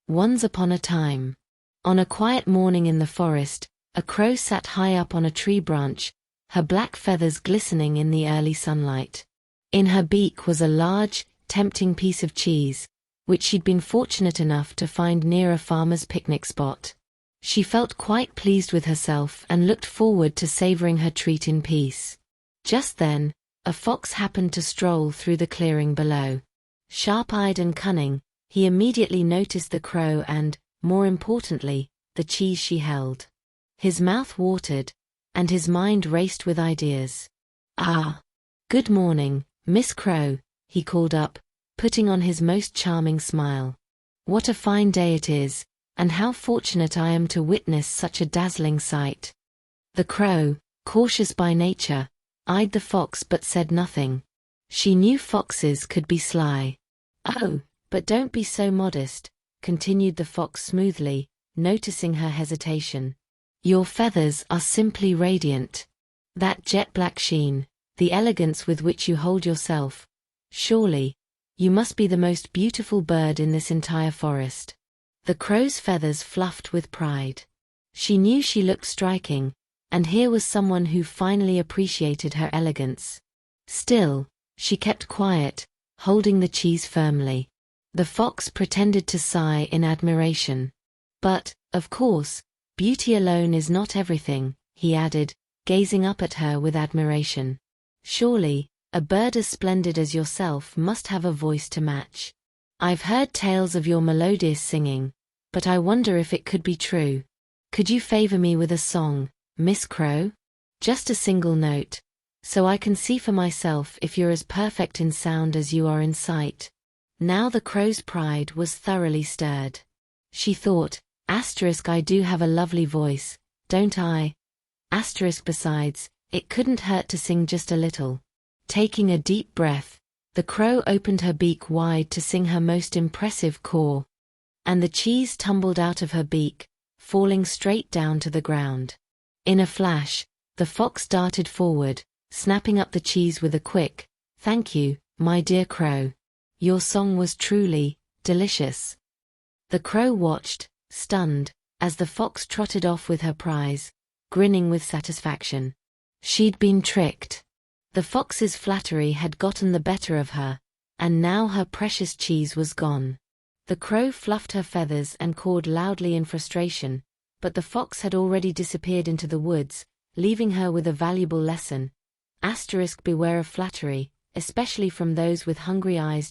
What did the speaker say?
Once upon a time. On a quiet morning in the forest, a crow sat high up on a tree branch, her black feathers glistening in the early sunlight. In her beak was a large, tempting piece of cheese, which she'd been fortunate enough to find near a farmer's picnic spot. She felt quite pleased with herself and looked forward to savoring her treat in peace. Just then, a fox happened to stroll through the clearing below. Sharp-eyed and cunning, he immediately noticed the crow and, more importantly, the cheese she held. His mouth watered, and his mind raced with ideas. "Ah! Good morning, Miss Crow," he called up, putting on his most charming smile. "What a fine day it is, and how fortunate I am to witness such a dazzling sight." The crow, cautious by nature, eyed the fox but said nothing. She knew foxes could be sly. "Oh, but don't be so modest," continued the fox smoothly, noticing her hesitation. "Your feathers are simply radiant. That jet-black sheen, the elegance with which you hold yourself. Surely, you must be the most beautiful bird in this entire forest." The crow's feathers fluffed with pride. She knew she looked striking, and here was someone who finally appreciated her elegance. Still, she kept quiet, holding the cheese firmly. The fox pretended to sigh in admiration. "But, of course, beauty alone is not everything," he added, gazing up at her with admiration. "Surely, a bird as splendid as yourself must have a voice to match. I've heard tales of your melodious singing, but I wonder if it could be true. Could you favor me with a song, Miss Crow? Just a single note, so I can see for myself if you're as perfect in sound as you are in sight." Now the crow's pride was thoroughly stirred. She thought, I do have a lovely voice, don't I? Besides, it couldn't hurt to sing just a little." Taking a deep breath, the crow opened her beak wide to sing her most impressive caw. And the cheese tumbled out of her beak, falling straight down to the ground. In a flash, the fox darted forward, snapping up the cheese with a quick, "Thank you, my dear crow. Your song was truly delicious." The crow watched, stunned, as the fox trotted off with her prize, grinning with satisfaction. She'd been tricked. The fox's flattery had gotten the better of her, and now her precious cheese was gone. The crow fluffed her feathers and cawed loudly in frustration, but the fox had already disappeared into the woods, leaving her with a valuable lesson. Beware of flattery, especially from those with hungry eyes.